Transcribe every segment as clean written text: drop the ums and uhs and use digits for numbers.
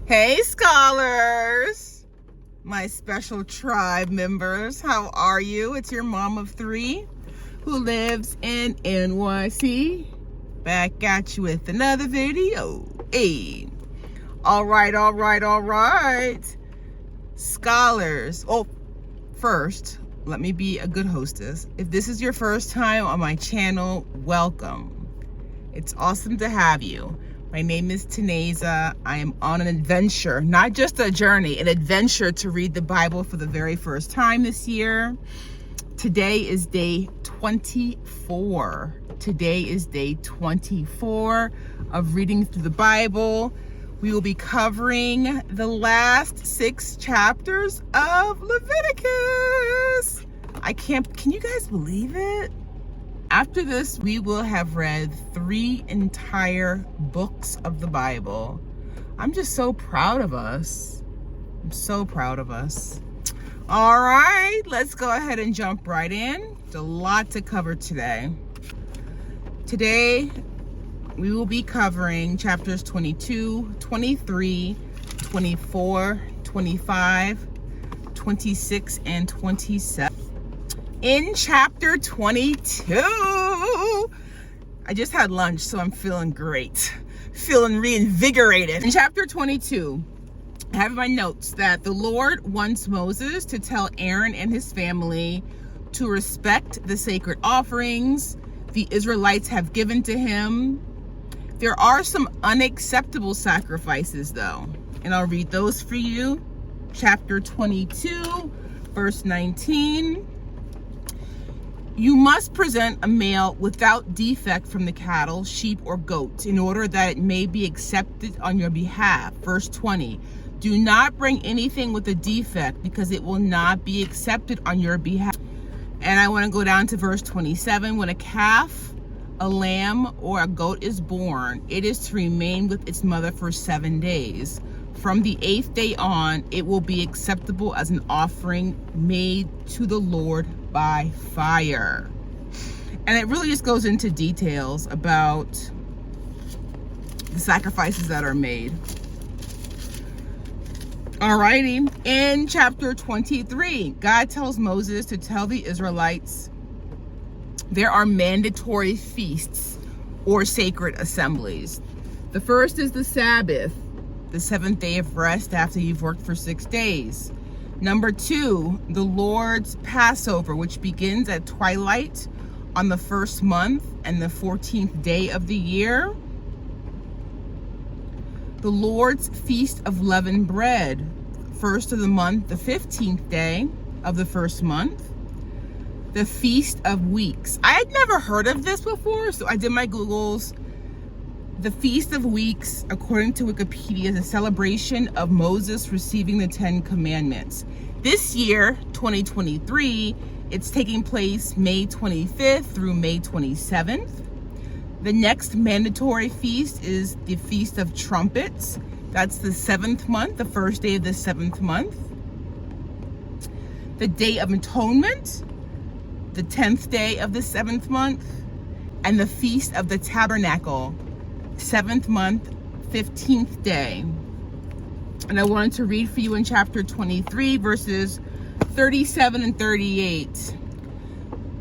Hey scholars, my special tribe members, how are you? It's your mom of three who lives in NYC. Back at you with another video. Hey, all right. Scholars, first, let me be a good hostess. If this is your first time on my channel, welcome. It's awesome to have you. My name is Taneza. I am on an adventure, not just a journey, an adventure to read the Bible for the very first time this year. Today is day 24. Today is day 24 of reading through the Bible. We will be covering the last 6 chapters of Leviticus. Can you guys believe it? After this, we will have read 3 entire books of the Bible. I'm just so proud of us. I'm so proud of us. All right, let's go ahead and jump right in. There's a lot to cover today. Today, we will be covering chapters 22, 23, 24, 25, 26, and 27. In chapter 22, I just had lunch, so I'm feeling great, feeling reinvigorated. In chapter 22, I have in my notes that the Lord wants Moses to tell Aaron and his family to respect the sacred offerings the Israelites have given to him. There are some unacceptable sacrifices, though, and I'll read those for you. Chapter 22, verse 19. You must present a male without defect from the cattle, sheep, or goats in order that it may be accepted on your behalf. Verse 20. Do not bring anything with a defect because it will not be accepted on your behalf. And I want to go down to verse 27. When a calf, a lamb, or a goat is born, it is to remain with its mother for 7 days. From the 8th day on, it will be acceptable as an offering made to the Lord by fire. And it really just goes into details about the sacrifices that are made. Alrighty, in chapter 23, God tells Moses to tell the Israelites there are mandatory feasts or sacred assemblies. The first is the Sabbath, the 7th day of rest after you've worked for 6 days. Number 2, the Lord's Passover, which begins at twilight on the 1st month and the 14th day of the year. The Lord's Feast of Leavened Bread, first of the month, the 15th day of the 1st month. The Feast of Weeks. I had never heard of this before, so I did my Googles. The Feast of Weeks, according to Wikipedia, is a celebration of Moses receiving the 10 Commandments. This year, 2023, it's taking place May 25th through May 27th. The next mandatory feast is the Feast of Trumpets. That's the 7th month, the first day of the 7th month. The Day of Atonement, the 10th day of the 7th month. And the Feast of the Tabernacle, 7th month, 15th day. And I wanted to read for you in chapter 23, verses 37 and 38.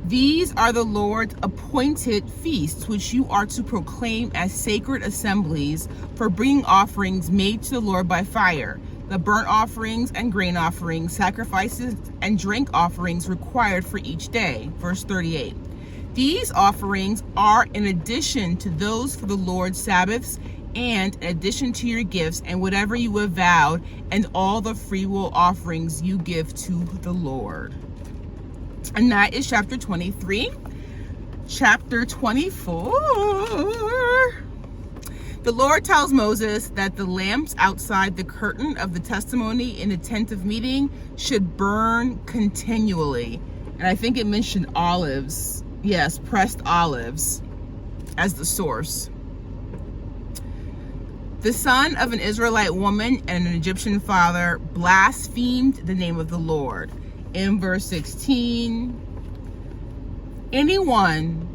These are the Lord's appointed feasts, which you are to proclaim as sacred assemblies for bringing offerings made to the Lord by fire, the burnt offerings and grain offerings, sacrifices and drink offerings required for each day. Verse 38. These offerings are in addition to those for the Lord's Sabbaths and in addition to your gifts and whatever you have vowed and all the freewill offerings you give to the Lord. And that is chapter 23. Chapter 24. The Lord tells Moses that the lamps outside the curtain of the testimony in the tent of meeting should burn continually. And I think it mentioned olives. Yes, pressed olives as the source. The son of an Israelite woman and an Egyptian father blasphemed the name of the Lord. In verse 16, anyone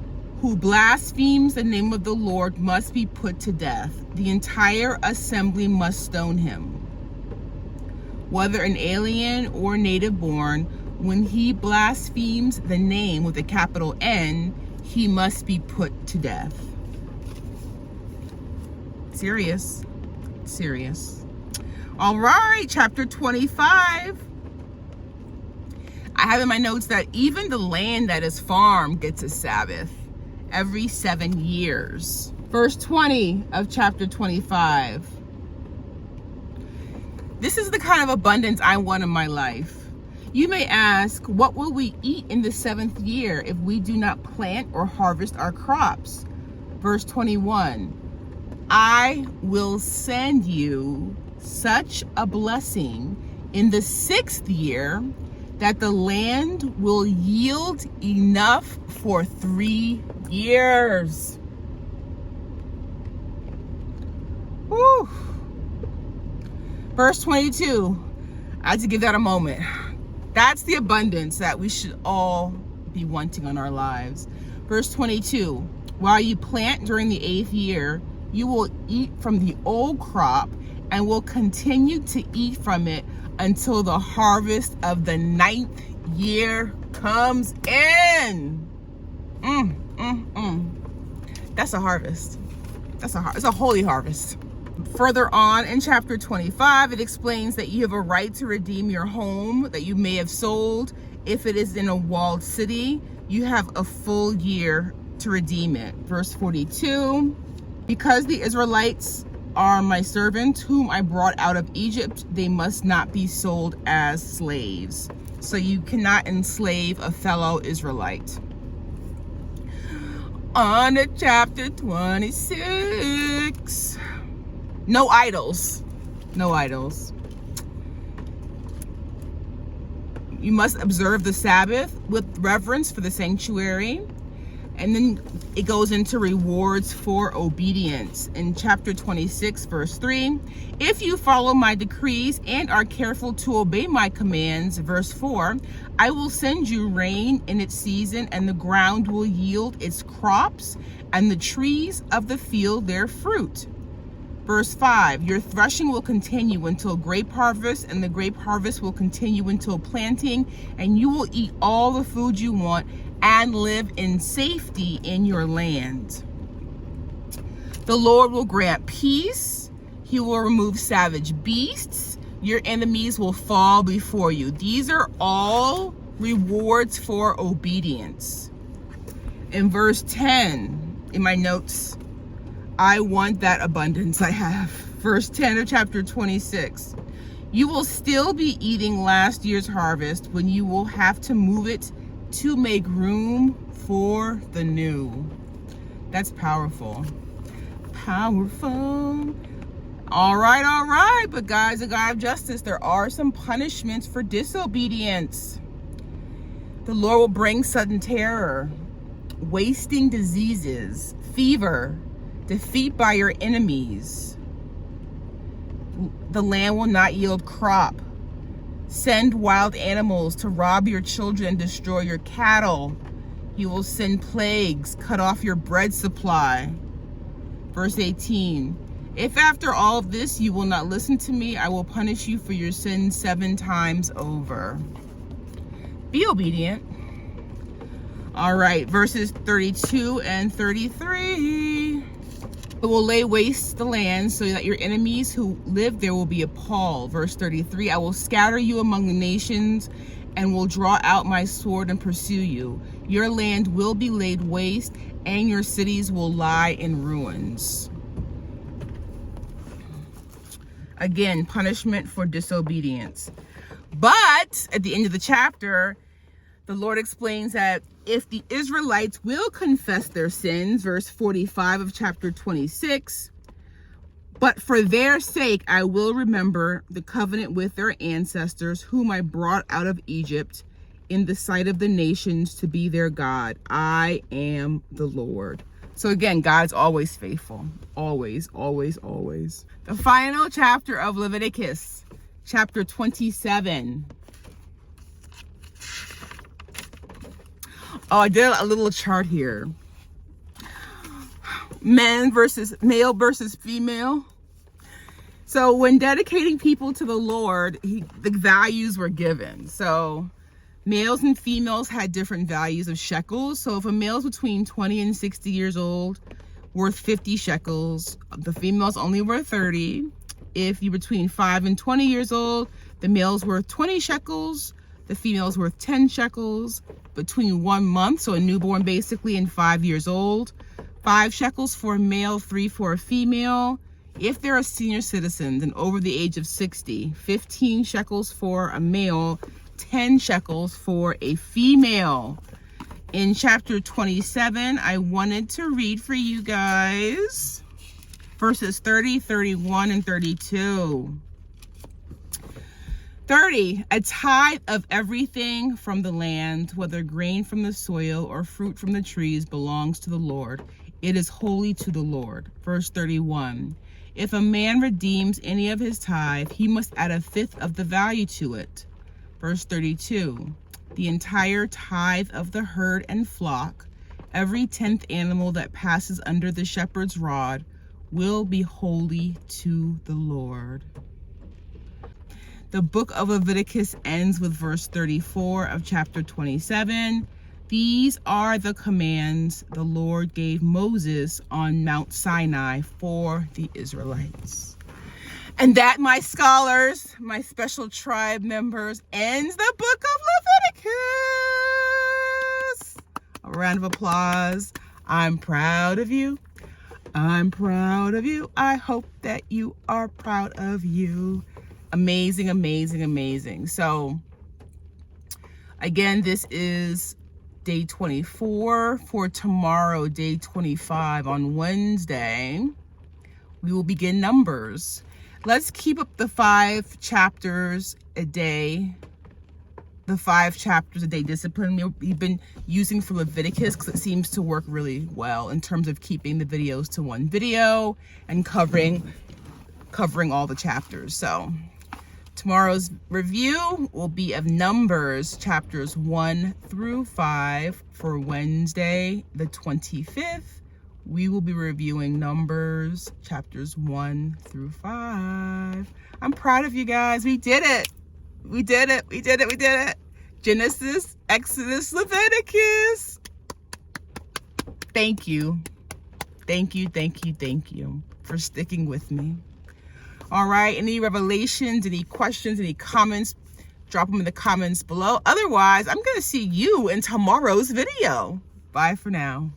who blasphemes the name of the Lord must be put to death. The entire assembly must stone him. Whether an alien or native born, when he blasphemes the name with a capital N, he must be put to death. Serious. Serious. All right, chapter 25. I have in my notes that even the land that is farmed gets a Sabbath every 7 years. Verse 20 of chapter 25. This is the kind of abundance I want in my life. You may ask, what will we eat in the 7th year if we do not plant or harvest our crops? Verse 21. I will send you such a blessing in the 6th year that the land will yield enough for 3 years. Woo. Verse 22, I had to give that a moment. That's the abundance that we should all be wanting on our lives. Verse 22, while you plant during the 8th year, you will eat from the old crop and will continue to eat from it until the harvest of the 9th year comes in. That's a harvest. It's a holy harvest. Further on in chapter 25, it explains that you have a right to redeem your home that you may have sold. If it is in a walled city, you have a full year to redeem it. Verse 42, because the Israelites are my servants whom I brought out of Egypt, they must not be sold as slaves. So you cannot enslave a fellow Israelite. On to chapter 26. No idols. No idols. You must observe the Sabbath with reverence for the sanctuary. And then it goes into rewards for obedience. In chapter 26, verse 3, if you follow my decrees and are careful to obey my commands, verse 4, I will send you rain in its season, and the ground will yield its crops, and the trees of the field their fruit. Verse 5, your threshing will continue until grape harvest, and the grape harvest will continue until planting, and you will eat all the food you want and live in safety in your land. The Lord will grant peace. He will remove savage beasts. Your enemies will fall before you. These are all rewards for obedience. In verse 10, in my notes, I want that abundance I have. Verse 10 of chapter 26. You will still be eating last year's harvest when you will have to move it to make room for the new. That's powerful. Powerful. All right. But guys, the God of justice, there are some punishments for disobedience. The Lord will bring sudden terror, wasting diseases, fever, defeat by your enemies. The land will not yield crop. Send wild animals to rob your children and destroy your cattle. He will send plagues, cut off your bread supply. Verse 18, if after all of this you will not listen to me, I will punish you for your sins 7 times over. Be obedient. All right, verses 32 and 33. It will lay waste the land so that your enemies who live there will be appalled. Verse 33, I will scatter you among the nations and will draw out my sword and pursue you. Your land will be laid waste and your cities will lie in ruins. Again, punishment for disobedience. But at the end of the chapter, the Lord explains that if the Israelites will confess their sins, verse 45 of chapter 26, but for their sake I will remember the covenant with their ancestors, whom I brought out of Egypt in the sight of the nations to be their God. I am the Lord. So again, God's always faithful. Always, always, always. The final chapter of Leviticus, chapter 27. Oh, I did a little chart here. male versus female. So when dedicating people to the Lord, the values were given. So males and females had different values of shekels. So if a male's between 20 and 60 years old, worth 50 shekels. The females only worth 30. If you're between 5 and 20 years old, the male's worth 20 shekels. The female's worth 10 shekels. Between 1 month, so a newborn basically, and 5 years old, 5 shekels for a male, 3 for a female. If they're senior citizens and over the age of 60, 15 shekels for a male, 10 shekels for a female. In chapter 27, I wanted to read for you guys verses 30, 31, and 32. 30, a tithe of everything from the land, whether grain from the soil or fruit from the trees, belongs to the Lord. It is holy to the Lord. Verse 31, if a man redeems any of his tithe, he must add 1/5 of the value to it. Verse 32, the entire tithe of the herd and flock, every 10th animal that passes under the shepherd's rod, will be holy to the Lord. The book of Leviticus ends with verse 34 of chapter 27. These are the commands the Lord gave Moses on Mount Sinai for the Israelites. And that, my scholars, my special tribe members, ends the book of Leviticus. A round of applause. I'm proud of you. I'm proud of you. I hope that you are proud of you. Amazing, amazing, amazing. So, again, this is day 24. For tomorrow, day 25, on Wednesday, we will begin Numbers. Let's keep up the 5 chapters a day. The 5 chapters a day discipline we've been using for Leviticus, because it seems to work really well in terms of keeping the videos to one video and covering all the chapters. So tomorrow's review will be of Numbers chapters 1 through 5. For Wednesday, the 25th, we will be reviewing Numbers chapters 1 through 5. I'm proud of you guys. We did it. We did it. We did it. We did it. Genesis, Exodus, Leviticus. Thank you. Thank you, thank you, thank you for sticking with me. All right, any revelations, any questions, any comments, drop them in the comments below. Otherwise, I'm going to see you in tomorrow's video. Bye for now.